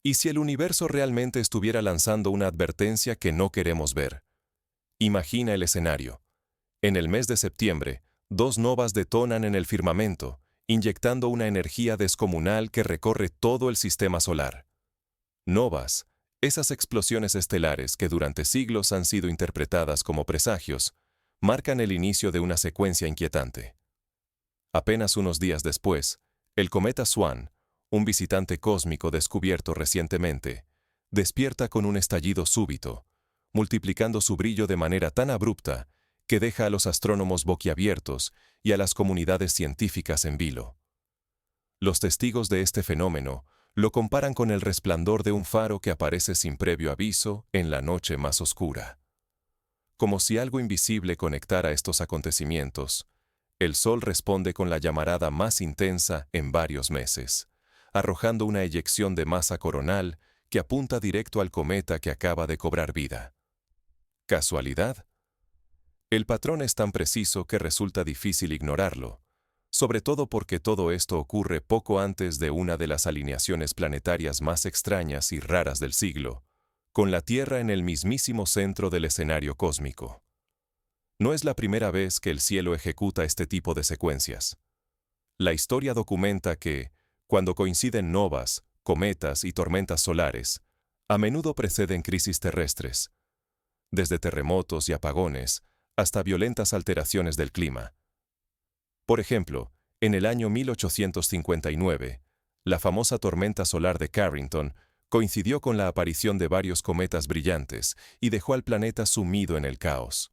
¿Y si el universo realmente estuviera lanzando una advertencia que no queremos ver? Imagina el escenario. En el mes de septiembre, dos novas detonan en el firmamento, inyectando una energía descomunal que recorre todo el sistema solar. Novas, esas explosiones estelares que durante siglos han sido interpretadas como presagios, marcan el inicio de una secuencia inquietante. Apenas unos días después, el cometa Swan, un visitante cósmico descubierto recientemente, despierta con un estallido súbito, multiplicando su brillo de manera tan abrupta que deja a los astrónomos boquiabiertos y a las comunidades científicas en vilo. Los testigos de este fenómeno lo comparan con el resplandor de un faro que aparece sin previo aviso en la noche más oscura. Como si algo invisible conectara estos acontecimientos, el Sol responde con la llamarada más intensa en varios meses, arrojando una eyección de masa coronal que apunta directo al cometa que acaba de cobrar vida. ¿Casualidad? El patrón es tan preciso que resulta difícil ignorarlo, sobre todo porque todo esto ocurre poco antes de una de las alineaciones planetarias más extrañas y raras del siglo, con la Tierra en el mismísimo centro del escenario cósmico. No es la primera vez que el cielo ejecuta este tipo de secuencias. La historia documenta que, cuando coinciden novas, cometas y tormentas solares, a menudo preceden crisis terrestres, desde terremotos y apagones hasta violentas alteraciones del clima. Por ejemplo, en el año 1859, la famosa tormenta solar de Carrington coincidió con la aparición de varios cometas brillantes y dejó al planeta sumido en el caos.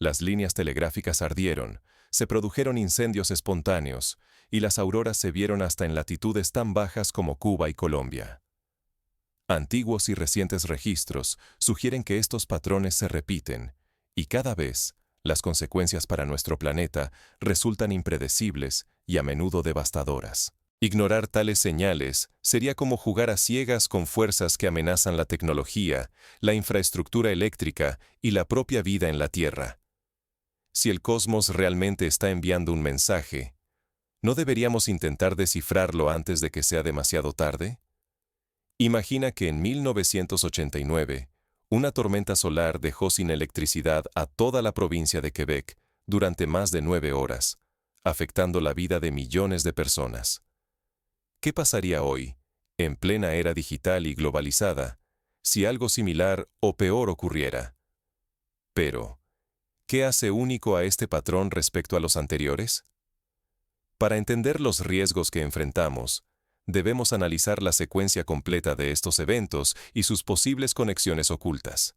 Las líneas telegráficas ardieron, se produjeron incendios espontáneos y las auroras se vieron hasta en latitudes tan bajas como Cuba y Colombia. Antiguos y recientes registros sugieren que estos patrones se repiten, y cada vez las consecuencias para nuestro planeta resultan impredecibles y a menudo devastadoras. Ignorar tales señales sería como jugar a ciegas con fuerzas que amenazan la tecnología, la infraestructura eléctrica y la propia vida en la Tierra. Si el cosmos realmente está enviando un mensaje, ¿no deberíamos intentar descifrarlo antes de que sea demasiado tarde? Imagina que en 1989, una tormenta solar dejó sin electricidad a toda la provincia de Quebec durante más de 9 horas, afectando la vida de millones de personas. ¿Qué pasaría hoy, en plena era digital y globalizada, si algo similar o peor ocurriera? Pero, ¿qué hace único a este patrón respecto a los anteriores? Para entender los riesgos que enfrentamos, debemos analizar la secuencia completa de estos eventos y sus posibles conexiones ocultas.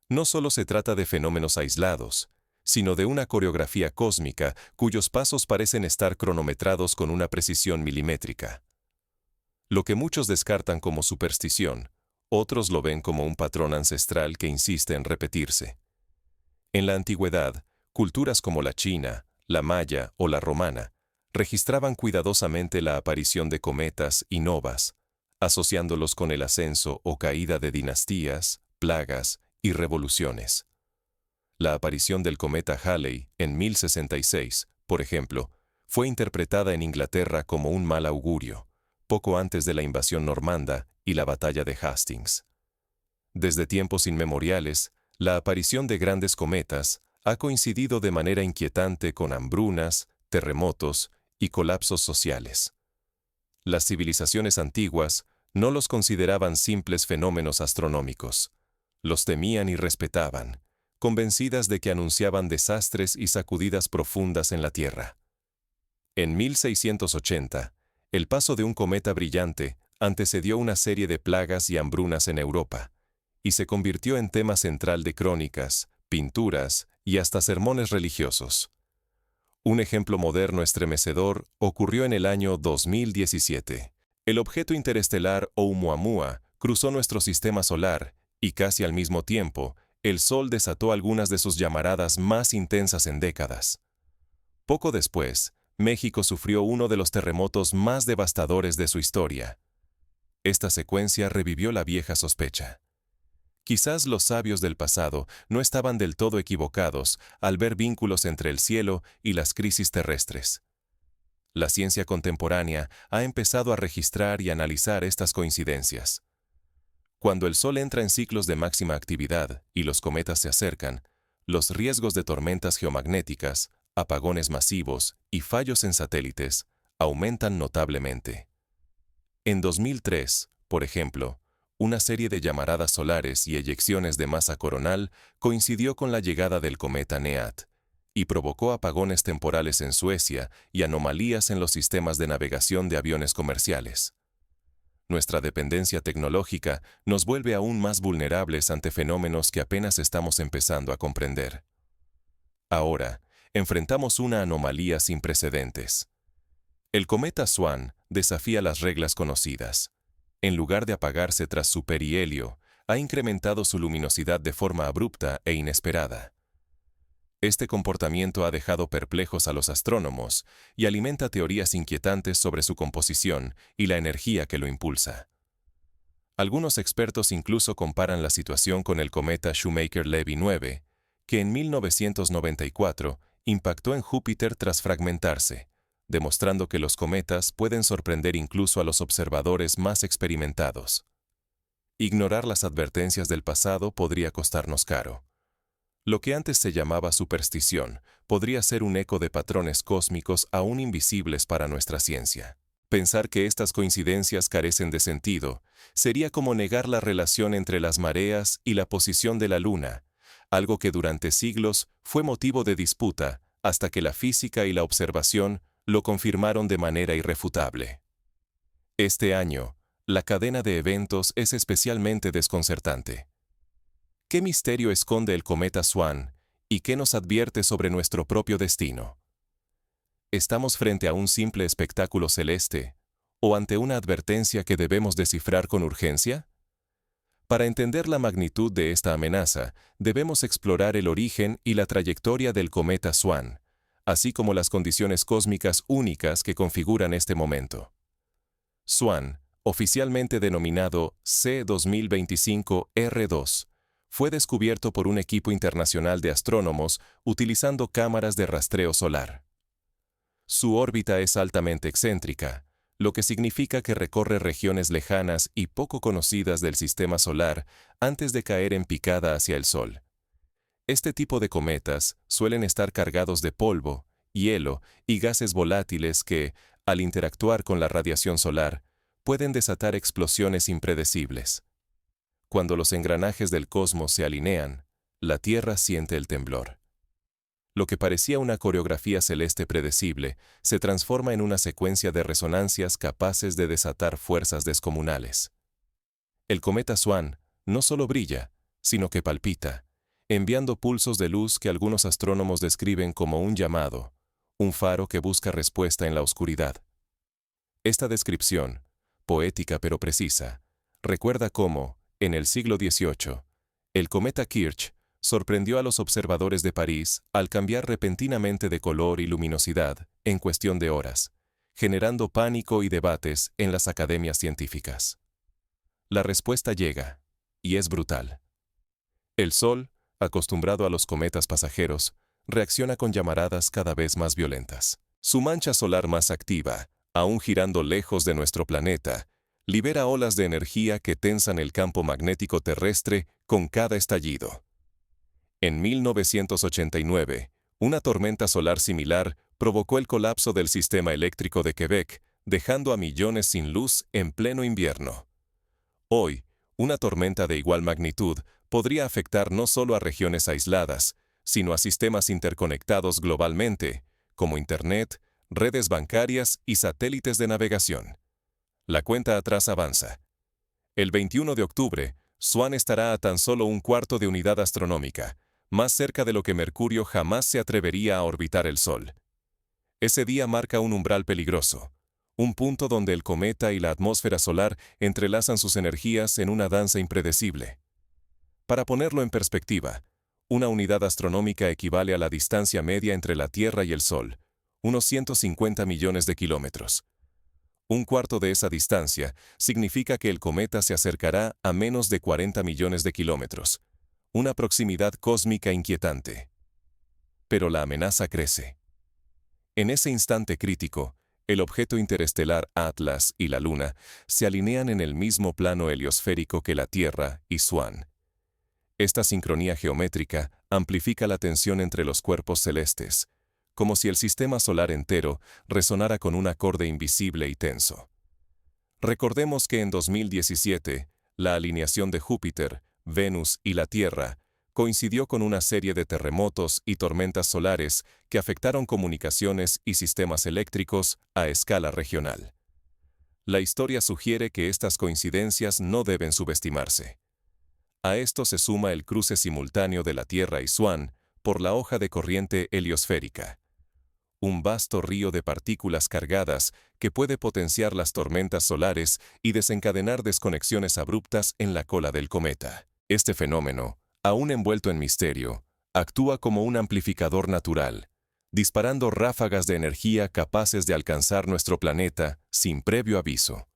No solo se trata de fenómenos aislados, sino de una coreografía cósmica cuyos pasos parecen estar cronometrados con una precisión milimétrica. Lo que muchos descartan como superstición, otros lo ven como un patrón ancestral que insiste en repetirse. En la antigüedad, culturas como la china, la maya o la romana registraban cuidadosamente la aparición de cometas y novas, asociándolos con el ascenso o caída de dinastías, plagas y revoluciones. La aparición del cometa Halley en 1066, por ejemplo, fue interpretada en Inglaterra como un mal augurio, poco antes de la invasión normanda y la batalla de Hastings. Desde tiempos inmemoriales, la aparición de grandes cometas ha coincidido de manera inquietante con hambrunas, terremotos y colapsos sociales. Las civilizaciones antiguas no los consideraban simples fenómenos astronómicos. Los temían y respetaban, convencidas de que anunciaban desastres y sacudidas profundas en la Tierra. En 1680, el paso de un cometa brillante antecedió una serie de plagas y hambrunas en Europa, y se convirtió en tema central de crónicas, pinturas y hasta sermones religiosos. Un ejemplo moderno estremecedor ocurrió en el año 2017. El objeto interestelar Oumuamua cruzó nuestro sistema solar y casi al mismo tiempo, el Sol desató algunas de sus llamaradas más intensas en décadas. Poco después, México sufrió uno de los terremotos más devastadores de su historia. Esta secuencia revivió la vieja sospecha. Quizás los sabios del pasado no estaban del todo equivocados al ver vínculos entre el cielo y las crisis terrestres. La ciencia contemporánea ha empezado a registrar y analizar estas coincidencias. Cuando el Sol entra en ciclos de máxima actividad y los cometas se acercan, los riesgos de tormentas geomagnéticas, apagones masivos y fallos en satélites aumentan notablemente. En 2003, por ejemplo, una serie de llamaradas solares y eyecciones de masa coronal coincidió con la llegada del cometa NEAT y provocó apagones temporales en Suecia y anomalías en los sistemas de navegación de aviones comerciales. Nuestra dependencia tecnológica nos vuelve aún más vulnerables ante fenómenos que apenas estamos empezando a comprender. Ahora, enfrentamos una anomalía sin precedentes. El cometa Swan desafía las reglas conocidas. En lugar de apagarse tras su perihelio, ha incrementado su luminosidad de forma abrupta e inesperada. Este comportamiento ha dejado perplejos a los astrónomos y alimenta teorías inquietantes sobre su composición y la energía que lo impulsa. Algunos expertos incluso comparan la situación con el cometa Shoemaker-Levy 9, que en 1994 impactó en Júpiter tras fragmentarse, demostrando que los cometas pueden sorprender incluso a los observadores más experimentados. Ignorar las advertencias del pasado podría costarnos caro. Lo que antes se llamaba superstición podría ser un eco de patrones cósmicos aún invisibles para nuestra ciencia. Pensar que estas coincidencias carecen de sentido sería como negar la relación entre las mareas y la posición de la Luna, algo que durante siglos fue motivo de disputa hasta que la física y la observación lo confirmaron de manera irrefutable. Este año, la cadena de eventos es especialmente desconcertante. ¿Qué misterio esconde el cometa Swan y qué nos advierte sobre nuestro propio destino? ¿Estamos frente a un simple espectáculo celeste o ante una advertencia que debemos descifrar con urgencia? Para entender la magnitud de esta amenaza, debemos explorar el origen y la trayectoria del cometa Swan, así como las condiciones cósmicas únicas que configuran este momento. Swan, oficialmente denominado C2025-R2, fue descubierto por un equipo internacional de astrónomos utilizando cámaras de rastreo solar. Su órbita es altamente excéntrica, lo que significa que recorre regiones lejanas y poco conocidas del sistema solar antes de caer en picada hacia el Sol. Este tipo de cometas suelen estar cargados de polvo, hielo y gases volátiles que, al interactuar con la radiación solar, pueden desatar explosiones impredecibles. Cuando los engranajes del cosmos se alinean, la Tierra siente el temblor. Lo que parecía una coreografía celeste predecible se transforma en una secuencia de resonancias capaces de desatar fuerzas descomunales. El cometa Swan no solo brilla, sino que palpita, enviando pulsos de luz que algunos astrónomos describen como un llamado, un faro que busca respuesta en la oscuridad. Esta descripción, poética pero precisa, recuerda cómo, en el siglo XVIII, el cometa Kirch sorprendió a los observadores de París al cambiar repentinamente de color y luminosidad en cuestión de horas, generando pánico y debates en las academias científicas. La respuesta llega, y es brutal. El Sol, acostumbrado a los cometas pasajeros, reacciona con llamaradas cada vez más violentas. Su mancha solar más activa, aún girando lejos de nuestro planeta, libera olas de energía que tensan el campo magnético terrestre con cada estallido. En 1989, una tormenta solar similar provocó el colapso del sistema eléctrico de Quebec, dejando a millones sin luz en pleno invierno. Hoy, una tormenta de igual magnitud podría afectar no solo a regiones aisladas, sino a sistemas interconectados globalmente, como Internet, redes bancarias y satélites de navegación. La cuenta atrás avanza. El 21 de octubre, Swan estará a tan solo un cuarto de unidad astronómica, más cerca de lo que Mercurio jamás se atrevería a orbitar el Sol. Ese día marca un umbral peligroso, un punto donde el cometa y la atmósfera solar entrelazan sus energías en una danza impredecible. Para ponerlo en perspectiva, una unidad astronómica equivale a la distancia media entre la Tierra y el Sol, unos 150 millones de kilómetros. Un cuarto de esa distancia significa que el cometa se acercará a menos de 40 millones de kilómetros, una proximidad cósmica inquietante. Pero la amenaza crece. En ese instante crítico, el objeto interestelar Atlas y la Luna se alinean en el mismo plano heliosférico que la Tierra y Swan. Esta sincronía geométrica amplifica la tensión entre los cuerpos celestes, como si el sistema solar entero resonara con un acorde invisible y tenso. Recordemos que en 2017, la alineación de Júpiter, Venus y la Tierra coincidió con una serie de terremotos y tormentas solares que afectaron comunicaciones y sistemas eléctricos a escala regional. La historia sugiere que estas coincidencias no deben subestimarse. A esto se suma el cruce simultáneo de la Tierra y Swan por la hoja de corriente heliosférica. Un vasto río de partículas cargadas que puede potenciar las tormentas solares y desencadenar desconexiones abruptas en la cola del cometa. Este fenómeno, aún envuelto en misterio, actúa como un amplificador natural, disparando ráfagas de energía capaces de alcanzar nuestro planeta sin previo aviso.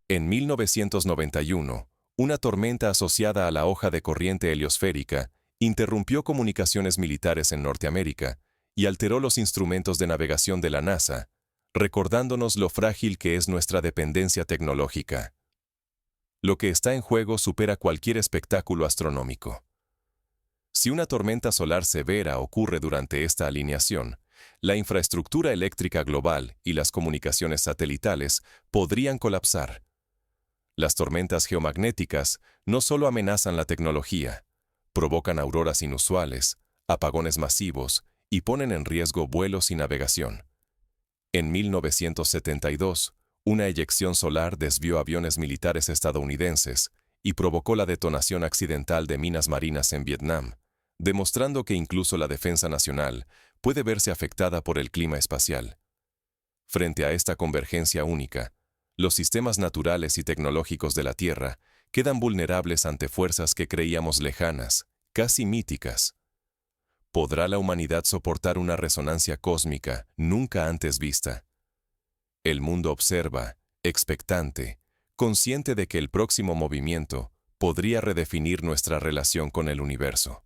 En 1991, una tormenta asociada a la hoja de corriente heliosférica interrumpió comunicaciones militares en Norteamérica y alteró los instrumentos de navegación de la NASA, recordándonos lo frágil que es nuestra dependencia tecnológica. Lo que está en juego supera cualquier espectáculo astronómico. Si una tormenta solar severa ocurre durante esta alineación, la infraestructura eléctrica global y las comunicaciones satelitales podrían colapsar. Las tormentas geomagnéticas no solo amenazan la tecnología, provocan auroras inusuales, apagones masivos y ponen en riesgo vuelos y navegación. En 1972, una eyección solar desvió aviones militares estadounidenses y provocó la detonación accidental de minas marinas en Vietnam, demostrando que incluso la defensa nacional puede verse afectada por el clima espacial. Frente a esta convergencia única, los sistemas naturales y tecnológicos de la Tierra quedan vulnerables ante fuerzas que creíamos lejanas, casi míticas. ¿Podrá la humanidad soportar una resonancia cósmica nunca antes vista? El mundo observa, expectante, consciente de que el próximo movimiento podría redefinir nuestra relación con el universo.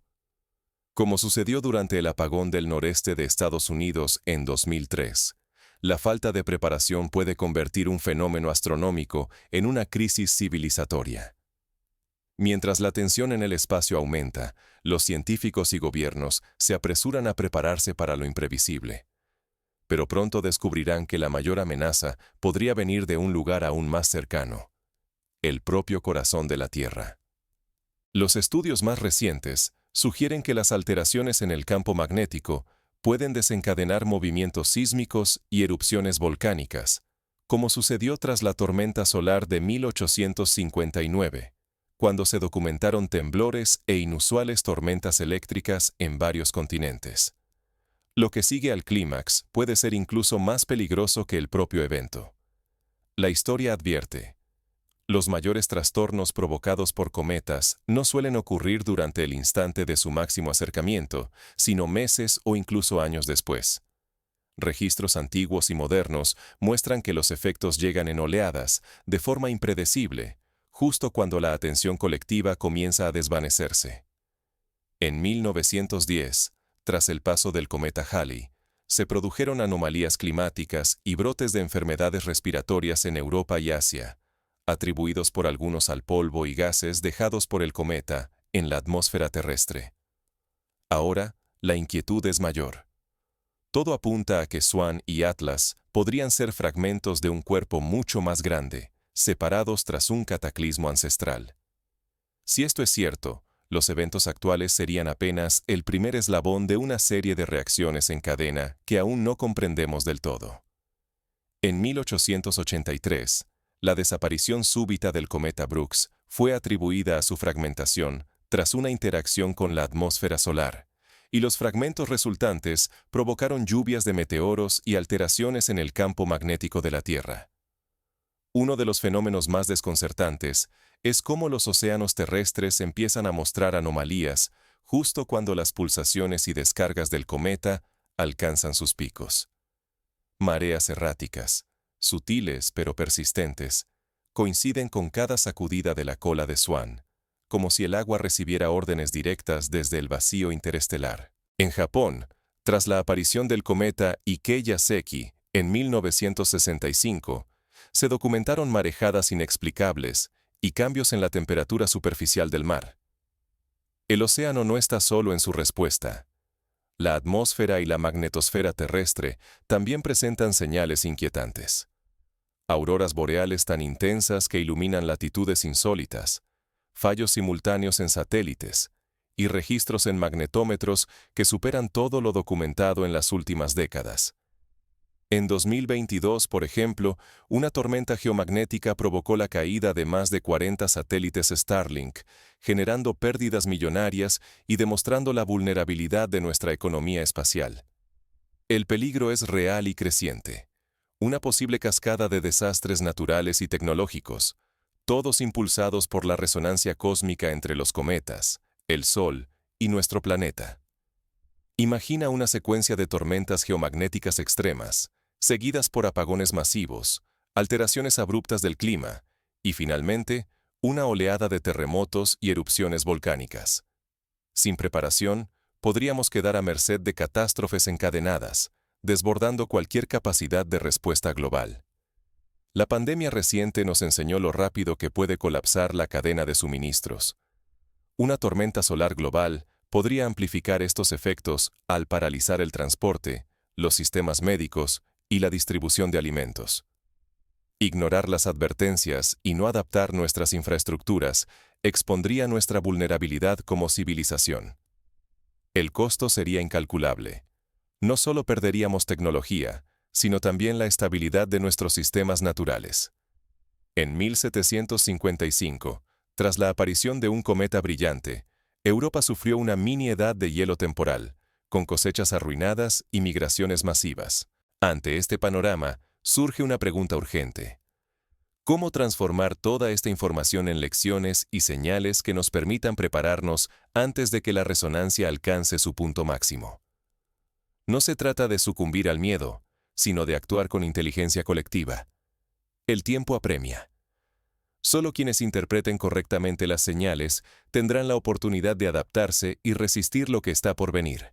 Como sucedió durante el apagón del noreste de Estados Unidos en 2003, la falta de preparación puede convertir un fenómeno astronómico en una crisis civilizatoria. Mientras la tensión en el espacio aumenta, los científicos y gobiernos se apresuran a prepararse para lo imprevisible. Pero pronto descubrirán que la mayor amenaza podría venir de un lugar aún más cercano: el propio corazón de la Tierra. Los estudios más recientes sugieren que las alteraciones en el campo magnético pueden desencadenar movimientos sísmicos y erupciones volcánicas, como sucedió tras la tormenta solar de 1859, cuando se documentaron temblores e inusuales tormentas eléctricas en varios continentes. Lo que sigue al clímax puede ser incluso más peligroso que el propio evento. La historia advierte: los mayores trastornos provocados por cometas no suelen ocurrir durante el instante de su máximo acercamiento, sino meses o incluso años después. Registros antiguos y modernos muestran que los efectos llegan en oleadas, de forma impredecible, justo cuando la atención colectiva comienza a desvanecerse. En 1910, tras el paso del cometa Halley, se produjeron anomalías climáticas y brotes de enfermedades respiratorias en Europa y Asia, atribuidos por algunos al polvo y gases dejados por el cometa en la atmósfera terrestre. Ahora, la inquietud es mayor. Todo apunta a que Swan y Atlas podrían ser fragmentos de un cuerpo mucho más grande, separados tras un cataclismo ancestral. Si esto es cierto, los eventos actuales serían apenas el primer eslabón de una serie de reacciones en cadena que aún no comprendemos del todo. En 1883, la desaparición súbita del cometa Brooks fue atribuida a su fragmentación tras una interacción con la atmósfera solar, y los fragmentos resultantes provocaron lluvias de meteoros y alteraciones en el campo magnético de la Tierra. Uno de los fenómenos más desconcertantes es cómo los océanos terrestres empiezan a mostrar anomalías justo cuando las pulsaciones y descargas del cometa alcanzan sus picos. Mareas erráticas, sutiles pero persistentes, coinciden con cada sacudida de la cola de Swan, como si el agua recibiera órdenes directas desde el vacío interestelar. En Japón, tras la aparición del cometa Ikeya Seki En 1965, se documentaron marejadas inexplicables y cambios en la temperatura superficial del mar. El océano no está solo en su respuesta. La atmósfera y la magnetosfera terrestre también presentan señales inquietantes. Auroras boreales tan intensas que iluminan latitudes insólitas, fallos simultáneos en satélites y registros en magnetómetros que superan todo lo documentado en las últimas décadas. En 2022, por ejemplo, una tormenta geomagnética provocó la caída de más de 40 satélites Starlink, generando pérdidas millonarias y demostrando la vulnerabilidad de nuestra economía espacial. El peligro es real y creciente. Una posible cascada de desastres naturales y tecnológicos, todos impulsados por la resonancia cósmica entre los cometas, el Sol y nuestro planeta. Imagina una secuencia de tormentas geomagnéticas extremas, seguidas por apagones masivos, alteraciones abruptas del clima y, finalmente, una oleada de terremotos y erupciones volcánicas. Sin preparación, podríamos quedar a merced de catástrofes encadenadas, desbordando cualquier capacidad de respuesta global. La pandemia reciente nos enseñó lo rápido que puede colapsar la cadena de suministros. Una tormenta solar global podría amplificar estos efectos al paralizar el transporte, los sistemas médicos y la distribución de alimentos. Ignorar las advertencias y no adaptar nuestras infraestructuras expondría nuestra vulnerabilidad como civilización. El costo sería incalculable. No solo perderíamos tecnología, sino también la estabilidad de nuestros sistemas naturales. En 1755, tras la aparición de un cometa brillante, Europa sufrió una mini edad de hielo temporal, con cosechas arruinadas y migraciones masivas. Ante este panorama, surge una pregunta urgente. ¿Cómo transformar toda esta información en lecciones y señales que nos permitan prepararnos antes de que la resonancia alcance su punto máximo? No se trata de sucumbir al miedo, sino de actuar con inteligencia colectiva. El tiempo apremia. Solo quienes interpreten correctamente las señales tendrán la oportunidad de adaptarse y resistir lo que está por venir.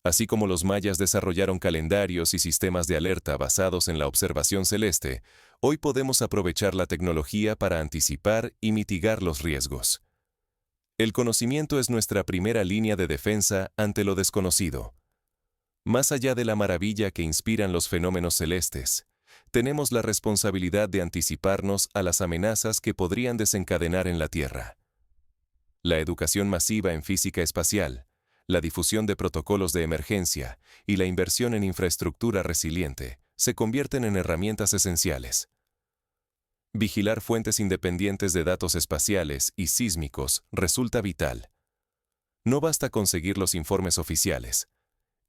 Así como los mayas desarrollaron calendarios y sistemas de alerta basados en la observación celeste, hoy podemos aprovechar la tecnología para anticipar y mitigar los riesgos. El conocimiento es nuestra primera línea de defensa ante lo desconocido. Más allá de la maravilla que inspiran los fenómenos celestes, tenemos la responsabilidad de anticiparnos a las amenazas que podrían desencadenar en la Tierra. La educación masiva en física espacial, la difusión de protocolos de emergencia y la inversión en infraestructura resiliente se convierten en herramientas esenciales. Vigilar fuentes independientes de datos espaciales y sísmicos resulta vital. No basta conseguir los informes oficiales.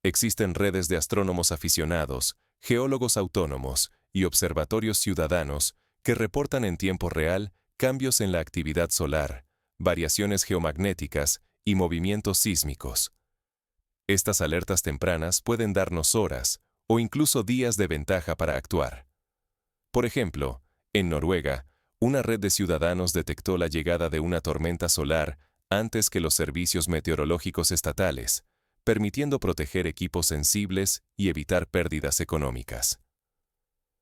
Existen redes de astrónomos aficionados, geólogos autónomos y observatorios ciudadanos que reportan en tiempo real cambios en la actividad solar, variaciones geomagnéticas y movimientos sísmicos. Estas alertas tempranas pueden darnos horas o incluso días de ventaja para actuar. Por ejemplo, en Noruega, una red de ciudadanos detectó la llegada de una tormenta solar antes que los servicios meteorológicos estatales, permitiendo proteger equipos sensibles y evitar pérdidas económicas.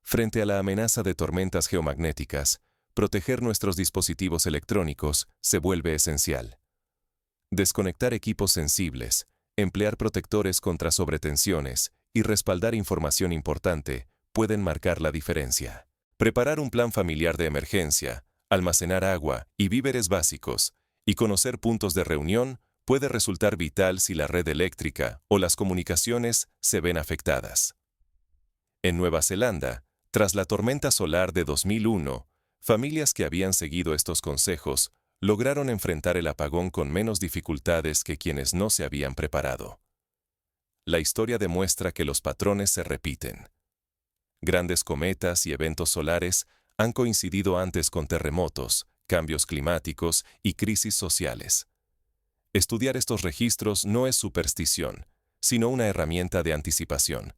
Frente a la amenaza de tormentas geomagnéticas, proteger nuestros dispositivos electrónicos se vuelve esencial. Desconectar equipos sensibles, emplear protectores contra sobretensiones y respaldar información importante pueden marcar la diferencia. Preparar un plan familiar de emergencia, almacenar agua y víveres básicos, y conocer puntos de reunión puede resultar vital si la red eléctrica o las comunicaciones se ven afectadas. En Nueva Zelanda, tras la tormenta solar de 2001, familias que habían seguido estos consejos lograron enfrentar el apagón con menos dificultades que quienes no se habían preparado. La historia demuestra que los patrones se repiten. Grandes cometas y eventos solares han coincidido antes con terremotos, cambios climáticos y crisis sociales. Estudiar estos registros no es superstición, sino una herramienta de anticipación.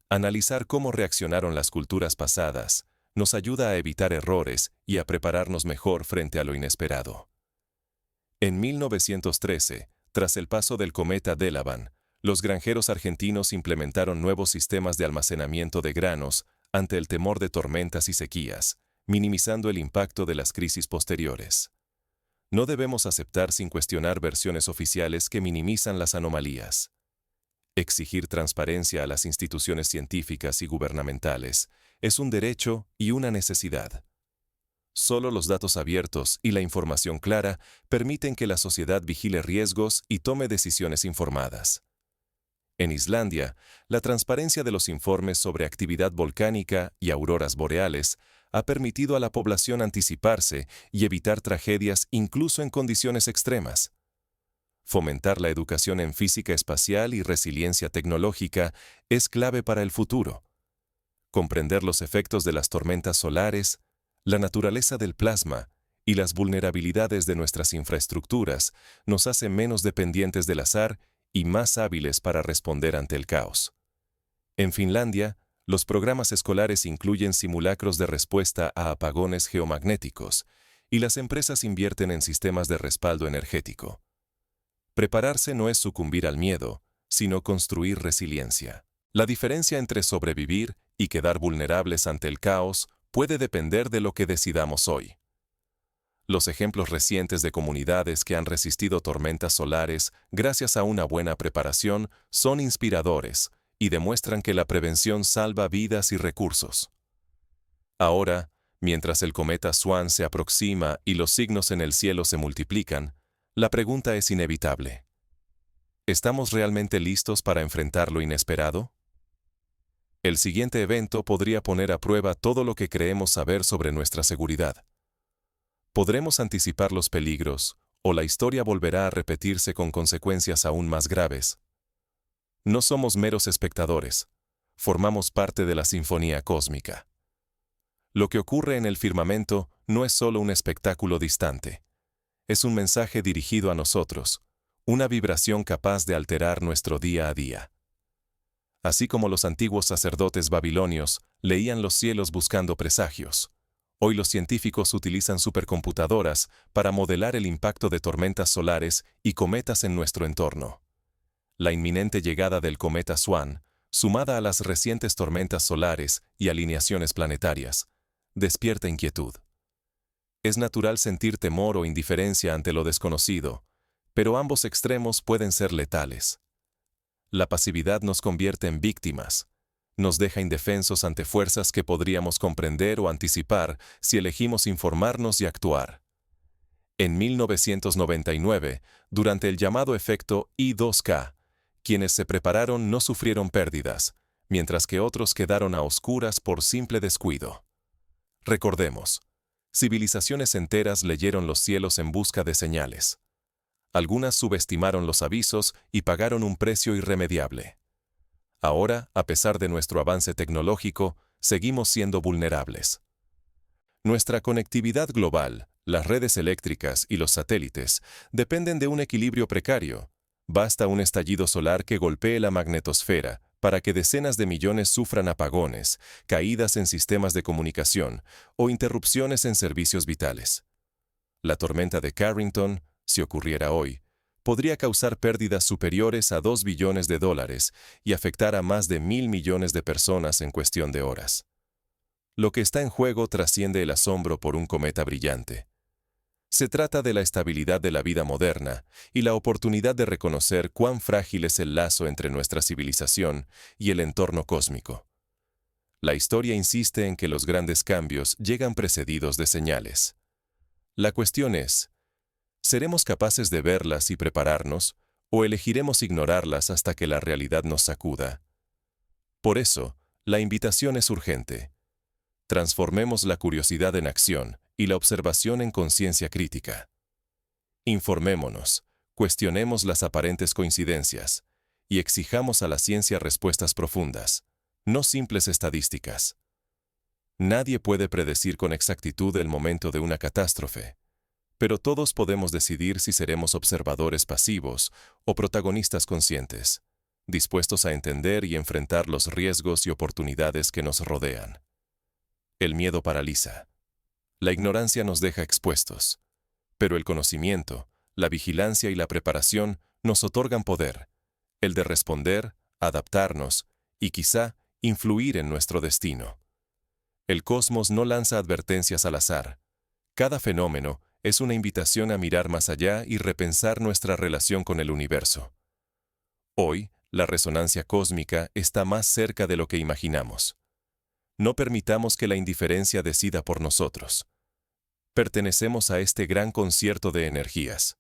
Analizar cómo reaccionaron las culturas pasadas nos ayuda a evitar errores y a prepararnos mejor frente a lo inesperado. En 1913, tras el paso del cometa Delavan, Los granjeros argentinos implementaron nuevos sistemas de almacenamiento de granos ante el temor de tormentas y sequías, minimizando el impacto de las crisis posteriores. No debemos aceptar sin cuestionar versiones oficiales que minimizan las anomalías. Exigir transparencia a las instituciones científicas y gubernamentales es un derecho y una necesidad. Solo los datos abiertos y la información clara permiten que la sociedad vigile riesgos y tome decisiones informadas. En Islandia, la transparencia de los informes sobre actividad volcánica y auroras boreales ha permitido a la población anticiparse y evitar tragedias incluso en condiciones extremas. Fomentar la educación en física espacial y resiliencia tecnológica es clave para el futuro. Comprender los efectos de las tormentas solares, la naturaleza del plasma y las vulnerabilidades de nuestras infraestructuras nos hace menos dependientes del azar y más hábiles para responder ante el caos. En Finlandia, los programas escolares incluyen simulacros de respuesta a apagones geomagnéticos y las empresas invierten en sistemas de respaldo energético. Prepararse no es sucumbir al miedo, sino construir resiliencia. La diferencia entre sobrevivir y quedar vulnerables ante el caos puede depender de lo que decidamos hoy. Los ejemplos recientes de comunidades que han resistido tormentas solares gracias a una buena preparación son inspiradores y demuestran que la prevención salva vidas y recursos. Ahora, mientras el cometa Swan se aproxima y los signos en el cielo se multiplican, la pregunta es inevitable. ¿Estamos realmente listos para enfrentar lo inesperado? El siguiente evento podría poner a prueba todo lo que creemos saber sobre nuestra seguridad. ¿Podremos anticipar los peligros, o la historia volverá a repetirse con consecuencias aún más graves? No somos meros espectadores, formamos parte de la sinfonía cósmica. Lo que ocurre en el firmamento no es solo un espectáculo distante. Es un mensaje dirigido a nosotros, una vibración capaz de alterar nuestro día a día. Así como los antiguos sacerdotes babilonios leían los cielos buscando presagios, hoy los científicos utilizan supercomputadoras para modelar el impacto de tormentas solares y cometas en nuestro entorno. La inminente llegada del cometa Swan, sumada a las recientes tormentas solares y alineaciones planetarias, despierta inquietud. Es natural sentir temor o indiferencia ante lo desconocido, pero ambos extremos pueden ser letales. La pasividad nos convierte en víctimas, nos deja indefensos ante fuerzas que podríamos comprender o anticipar si elegimos informarnos y actuar. En 1999, durante el llamado efecto I2K, quienes se prepararon no sufrieron pérdidas, mientras que otros quedaron a oscuras por simple descuido. Recordemos, civilizaciones enteras leyeron los cielos en busca de señales. Algunas subestimaron los avisos y pagaron un precio irremediable. Ahora, a pesar de nuestro avance tecnológico, seguimos siendo vulnerables. Nuestra conectividad global, las redes eléctricas y los satélites dependen de un equilibrio precario. Basta un estallido solar que golpee la magnetosfera para que decenas de millones sufran apagones, caídas en sistemas de comunicación o interrupciones en servicios vitales. La tormenta de Carrington, si ocurriera hoy, podría causar pérdidas superiores a $2 billones y afectar a más de 1.000 millones de personas en cuestión de horas. Lo que está en juego trasciende el asombro por un cometa brillante. Se trata de la estabilidad de la vida moderna y la oportunidad de reconocer cuán frágil es el lazo entre nuestra civilización y el entorno cósmico. La historia insiste en que los grandes cambios llegan precedidos de señales. La cuestión es, ¿seremos capaces de verlas y prepararnos, o elegiremos ignorarlas hasta que la realidad nos sacuda? Por eso, la invitación es urgente. Transformemos la curiosidad en acción y la observación en conciencia crítica. Informémonos, cuestionemos las aparentes coincidencias y exijamos a la ciencia respuestas profundas, no simples estadísticas. Nadie puede predecir con exactitud el momento de una catástrofe, pero todos podemos decidir si seremos observadores pasivos o protagonistas conscientes, dispuestos a entender y enfrentar los riesgos y oportunidades que nos rodean. El miedo paraliza. La ignorancia nos deja expuestos, pero el conocimiento, la vigilancia y la preparación nos otorgan poder, el de responder, adaptarnos y quizá influir en nuestro destino. El cosmos no lanza advertencias al azar. Cada fenómeno es una invitación a mirar más allá y repensar nuestra relación con el universo. Hoy, la resonancia cósmica está más cerca de lo que imaginamos. No permitamos que la indiferencia decida por nosotros. Pertenecemos a este gran concierto de energías.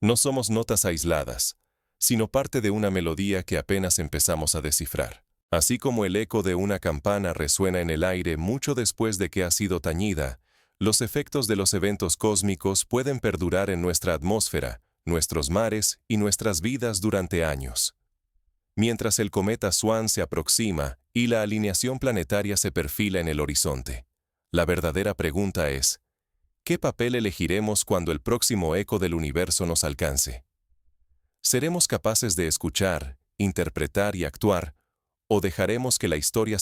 No somos notas aisladas, sino parte de una melodía que apenas empezamos a descifrar. Así como el eco de una campana resuena en el aire mucho después de que ha sido tañida, los efectos de los eventos cósmicos pueden perdurar en nuestra atmósfera, nuestros mares y nuestras vidas durante años. Mientras el cometa Swan se aproxima y la alineación planetaria se perfila en el horizonte, la verdadera pregunta es, ¿qué papel elegiremos cuando el próximo eco del universo nos alcance? ¿Seremos capaces de escuchar, interpretar y actuar, o dejaremos que la historia